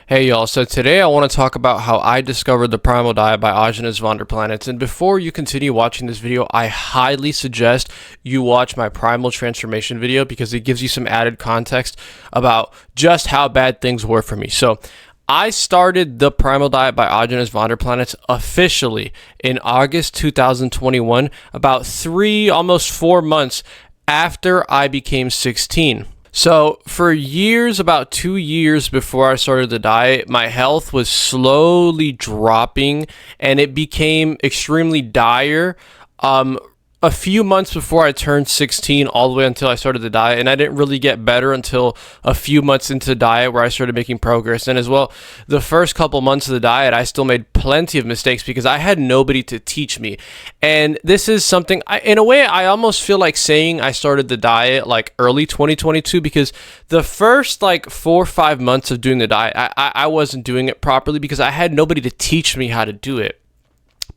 Hey y'all, so today I want to talk about how I discovered the Primal diet by Aajonus Vonderplanitz. And before you continue watching this video, I highly suggest you watch my Primal transformation video because it gives you some added context about just how bad things were for me. So I started the Primal diet by Aajonus Vonderplanitz officially in August 2021, about almost 4 months after I became 16. So for years, about 2 years before I started the diet, my health was slowly dropping and it became extremely dire. A few months before I turned 16, all the way until I started the diet, and I didn't really get better until a few months into the diet where I started making progress. And as well, the first couple months of the diet, I still made plenty of mistakes because I had nobody to teach me. And this is something, in a way, I almost feel like saying I started the diet like early 2022 because the first like 4 or 5 months of doing the diet, I wasn't doing it properly because I had nobody to teach me how to do it.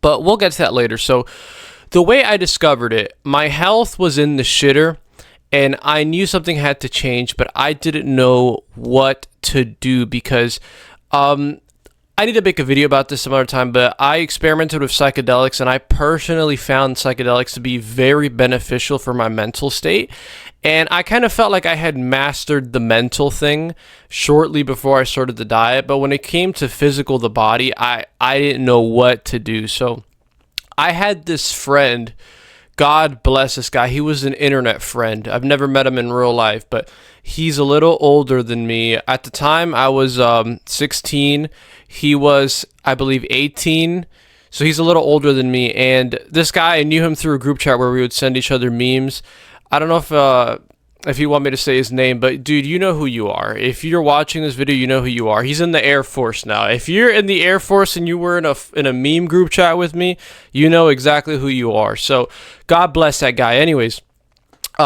But we'll get to that later. So the way I discovered it, my health was in the shitter and I knew something had to change, but I didn't know what to do because I need to make a video about this some other time, but I experimented with psychedelics and I personally found psychedelics to be very beneficial for my mental state. And I kind of felt like I had mastered the mental thing shortly before I started the diet, but when it came to the body, I didn't know what to do. So I had this friend, God bless this guy. He was an internet friend. I've never met him in real life, but he's a little older than me. At the time, I was 16. He was, I believe, 18. So he's a little older than me. And this guy, I knew him through a group chat where we would send each other memes. I don't know if you want me to say his name, but dude, you know who you are. If you're watching this video, you know who you are. He's in the Air Force now. If you're in the Air Force and you were in a meme group chat with me, you know exactly who you are. So God bless that guy. Anyways,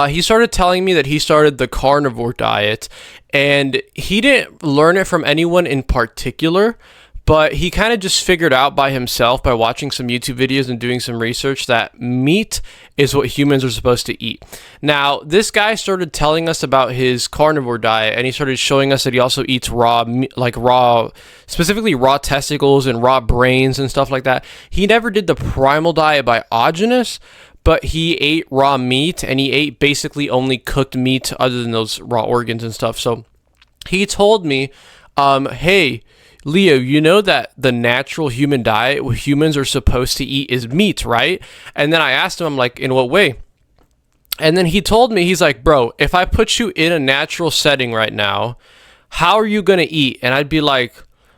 he started telling me that he started the carnivore diet, and he didn't learn it from anyone in particular, but he kind of just figured out by himself by watching some YouTube videos and doing some research that meat is what humans are supposed to eat. Now, this guy started telling us about his carnivore diet, and he started showing us that he also eats specifically raw testicles and raw brains and stuff like that. He never did the Primal diet by Aajonus, but he ate raw meat, and he ate basically only cooked meat other than those raw organs and stuff. So he told me, hey, Leo, you know that the natural human diet, what humans are supposed to eat is meat, right? And then I asked him, I'm like, in what way? And then he told me, he's like, bro, if I put you in a natural setting right now, how are you going to eat? And I'd be like,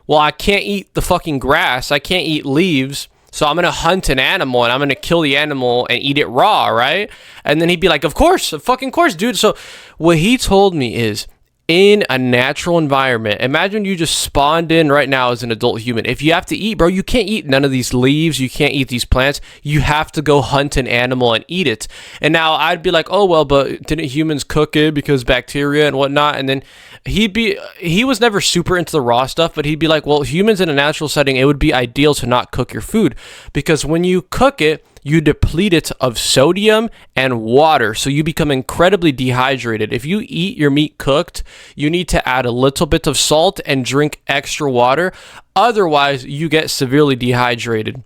well, I can't eat the fucking grass. I can't eat leaves. So I'm going to hunt an animal and I'm going to kill the animal and eat it raw, right? And then he'd be like, of course, dude. So what he told me is, in a natural environment, imagine you just spawned in right now as an adult human. If you have to eat, bro, you can't eat none of these leaves. You can't eat these plants. You have to go hunt an animal and eat it. And now I'd be like, oh, well, but didn't humans cook it because bacteria and whatnot? And then he was never super into the raw stuff, but he'd be like, well, humans in a natural setting, it would be ideal to not cook your food because when you cook it, you deplete it of sodium and water, so you become incredibly dehydrated. If you eat your meat cooked, you need to add a little bit of salt and drink extra water. Otherwise, you get severely dehydrated.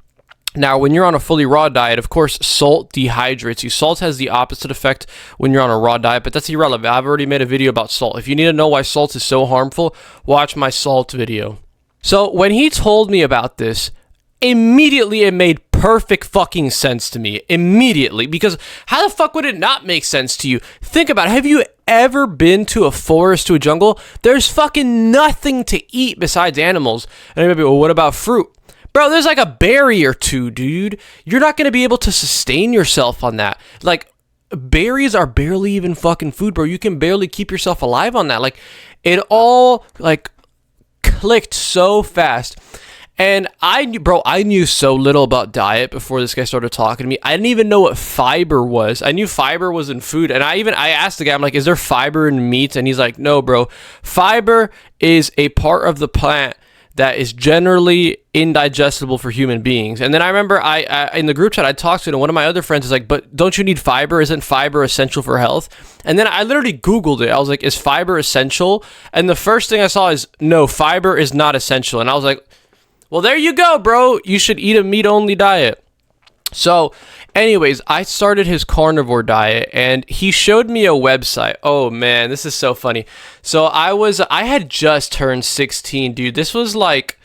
Now, when you're on a fully raw diet, of course, salt dehydrates you. Salt has the opposite effect when you're on a raw diet, but that's irrelevant. I've already made a video about salt. If you need to know why salt is so harmful, watch my salt video. So when he told me about this, immediately it made perfect fucking sense to me. Immediately. Because how the fuck would it not make sense to you? Think about it. Have you ever been to a forest, to a jungle? There's fucking nothing to eat besides animals. And maybe, well, what about fruit? Bro, there's like a berry or two, dude. You're not going to be able to sustain yourself on that. Like, berries are barely even fucking food, bro. You can barely keep yourself alive on that. Like, it all, like, clicked so fast. And I knew so little about diet before this guy started talking to me. I didn't even know what fiber was. I knew fiber was in food. And I asked the guy, I'm like, is there fiber in meat? And he's like, no, bro. Fiber is a part of the plant that is generally indigestible for human beings. And then I remember I in the group chat I talked to it, and one of my other friends is like, but don't you need fiber? Isn't fiber essential for health? And then I literally Googled it. I was like, is fiber essential? And the first thing I saw is, no, fiber is not essential. And I was like, well, there you go, bro. You should eat a meat-only diet. So anyways, I started his carnivore diet, and he showed me a website. Oh man, this is so funny. So I had just turned 16, dude. This was like,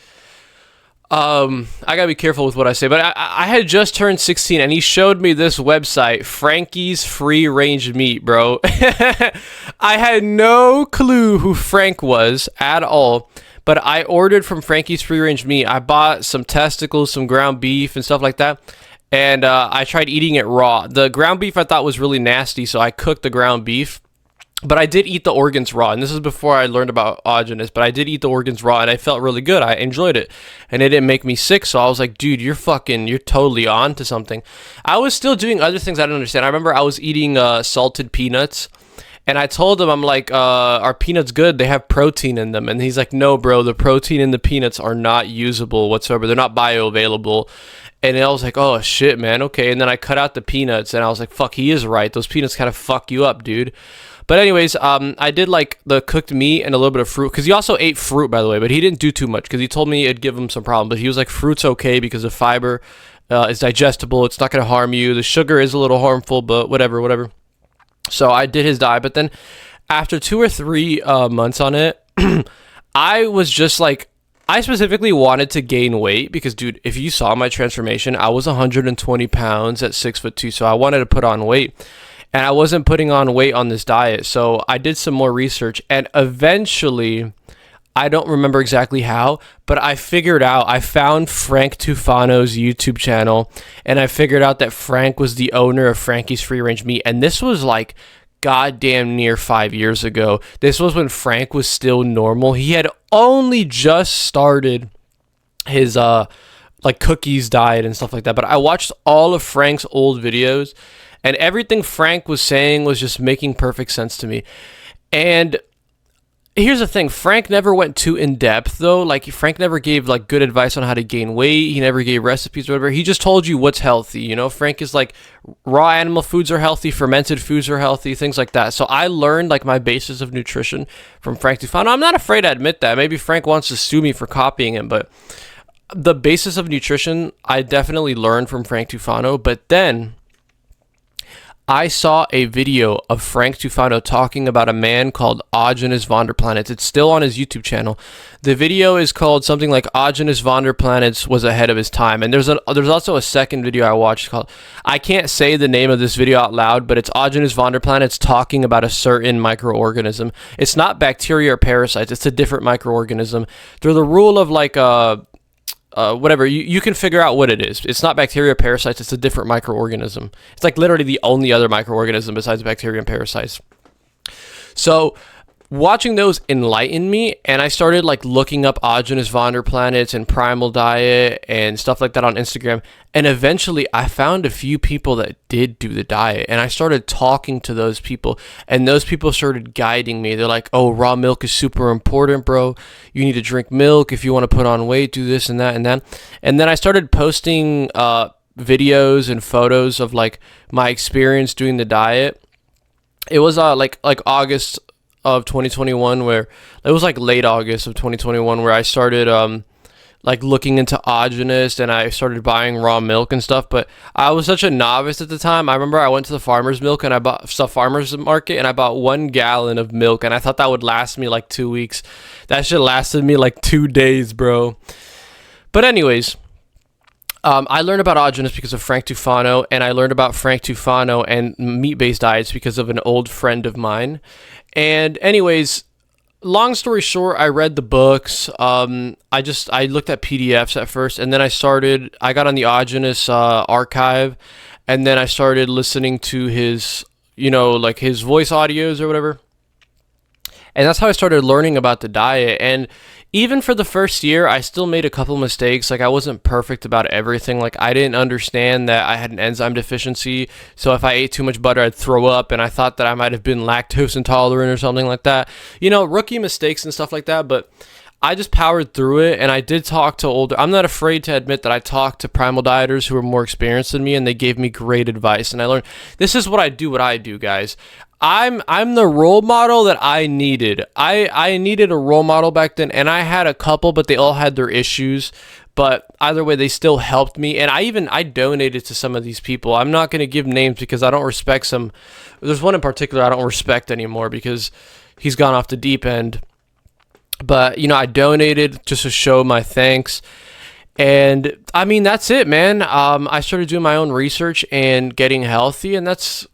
I gotta be careful with what I say, but I had just turned 16, and he showed me this website, Frankie's Free Range Meat, bro. I had no clue who Frank was at all. But I ordered from Frankie's Free Range Meat. I bought some testicles, some ground beef, and stuff like that. And I tried eating it raw. The ground beef I thought was really nasty, so I cooked the ground beef. But I did eat the organs raw, and this is before I learned about Aajonus, but I did eat the organs raw, and I felt really good. I enjoyed it, and it didn't make me sick, so I was like, dude, you're totally on to something. I was still doing other things I didn't understand. I remember I was eating salted peanuts, and I told him, I'm like, are peanuts good? They have protein in them. And he's like, no, bro, the protein in the peanuts are not usable whatsoever. They're not bioavailable. And I was like, oh, shit, man, okay. And then I cut out the peanuts, and I was like, fuck, he is right. Those peanuts kind of fuck you up, dude. But anyways, I did like the cooked meat and a little bit of fruit, because he also ate fruit, by the way, but he didn't do too much, because he told me it'd give him some problem. But he was like, fruit's okay because the fiber is digestible. It's not going to harm you. The sugar is a little harmful, but whatever. So I did his diet, but then after 2 or 3 months on it, I was just like, I specifically wanted to gain weight because, dude, if you saw my transformation, I was 120 pounds at 6'2", so I wanted to put on weight, and I wasn't putting on weight on this diet. So I did some more research, and eventually, I don't remember exactly how, but I found Frank Tufano's YouTube channel, and I figured out that Frank was the owner of Frankie's Free Range Meat, and this was like goddamn near 5 years ago. This was when Frank was still normal. He had only just started his like cookies diet and stuff like that, but I watched all of Frank's old videos, and everything Frank was saying was just making perfect sense to me. And here's the thing, Frank never went too in depth though. Like, Frank never gave like good advice on how to gain weight. He never gave recipes or whatever. He just told you what's healthy. You know, Frank is like, raw animal foods are healthy, fermented foods are healthy, things like that. So I learned like my basis of nutrition from Frank Tufano. I'm not afraid to admit that. Maybe Frank wants to sue me for copying him, but the basis of nutrition I definitely learned from Frank Tufano. But then I saw a video of Frank Tufano talking about a man called Aajonus Vonderplanitz. It's still on his YouTube channel. The video is called something like Aajonus Vonderplanitz was ahead of his time. And there's also a second video I watched called, I can't say the name of this video out loud, but it's Aajonus Vonderplanitz talking about a certain microorganism. It's not bacteria or parasites. It's a different microorganism. Through the rule of like whatever, you can figure out what it is. It's not bacteria or parasites, it's a different microorganism. It's like literally the only other microorganism besides bacteria and parasites. So watching those enlightened me, and I started like looking up Aajonus Vonderplanitz and Primal diet and stuff like that on Instagram, and eventually I found a few people that did do the diet, and I started talking to those people, and those people started guiding me. They're like, oh, raw milk is super important, bro. You need to drink milk if you want to put on weight, do this and that and that. And then I started posting videos and photos of like my experience doing the diet. It was like August of 2021, where it was like late August of 2021, where I started like looking into Aajonus, and I started buying raw milk and stuff. But I was such a novice at the time. I remember I went to the farmer's market, and I bought 1 gallon of milk, and I thought that would last me like 2 weeks. That shit lasted me like 2 days, bro. But anyways, I learned about Aajonus because of Frank Tufano, and I learned about Frank Tufano and meat-based diets because of an old friend of mine. And anyways, long story short, I read the books. I looked at PDFs at first, and then I got on the Aajonus archive, and then I started listening to his, like his voice audios or whatever. And that's how I started learning about the diet. And even for the first year, I still made a couple mistakes. Like, I wasn't perfect about everything. Like, I didn't understand that I had an enzyme deficiency. So if I ate too much butter, I'd throw up. And I thought that I might have been lactose intolerant or something like that. Rookie mistakes and stuff like that. But I just powered through it, and I did talk to older. I'm not afraid to admit that I talked to primal dieters who are more experienced than me, and they gave me great advice. And I learned this is what I do, guys. I'm the role model that I needed. I needed a role model back then, and I had a couple, but they all had their issues. But either way, they still helped me, and I donated to some of these people. I'm not going to give names because I don't respect some. There's one in particular I don't respect anymore because he's gone off the deep end. But, you know, I donated just to show my thanks. And, I mean, that's it, man. I started doing my own research and getting healthy, and that's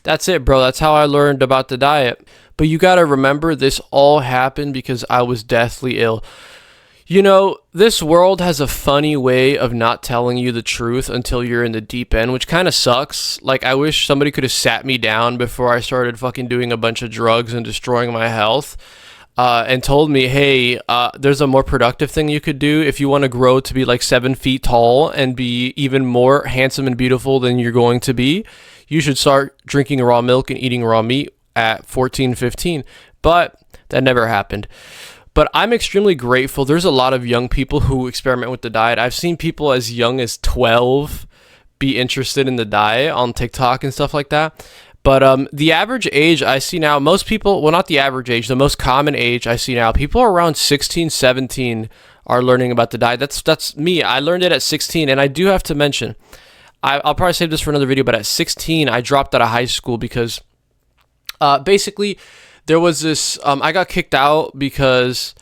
it, bro. That's how I learned about the diet. But you got to remember, this all happened because I was deathly ill. You know, this world has a funny way of not telling you the truth until you're in the deep end, which kind of sucks. Like, I wish somebody could have sat me down before I started fucking doing a bunch of drugs and destroying my health. And told me, hey, there's a more productive thing you could do if you want to grow to be like 7 feet tall and be even more handsome and beautiful than you're going to be. You should start drinking raw milk and eating raw meat at 14, 15. But that never happened. But I'm extremely grateful. There's a lot of young people who experiment with the diet. I've seen people as young as 12 be interested in the diet on TikTok and stuff like that. But the average age I see now, most people, well, not the average age, the most common age I see now, people around 16, 17 are learning about the diet. That's me. I learned it at 16, and I do have to mention, I'll probably save this for another video, but at 16, I dropped out of high school because basically there was this, I got kicked out because,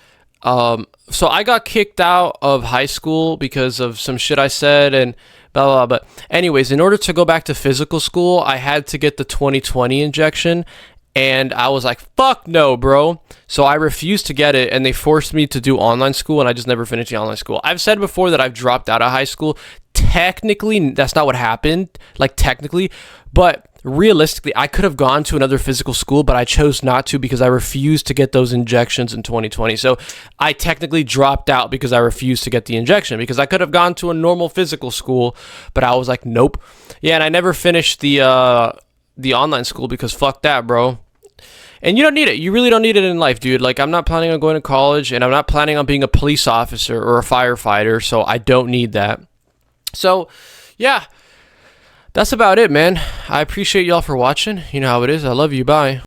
so I got kicked out of high school because of some shit I said and blah, blah, blah. But anyways, in order to go back to physical school, I had to get the 2020 injection, and I was like, fuck no, bro. So I refused to get it, and they forced me to do online school, and I just never finished the online school. I've said before that I've dropped out of high school. Technically, that's not what happened, like technically, but realistically, I could have gone to another physical school, but I chose not to because I refused to get those injections in 2020. So I technically dropped out because I refused to get the injection, because I could have gone to a normal physical school, but I was like, nope. Yeah, and I never finished the online school because fuck that, bro. And you don't need it. You really don't need it in life, dude. Like, I'm not planning on going to college, and I'm not planning on being a police officer or a firefighter, so I don't need that. So, yeah. That's about it, man. I appreciate y'all for watching. You know how it is. I love you. Bye.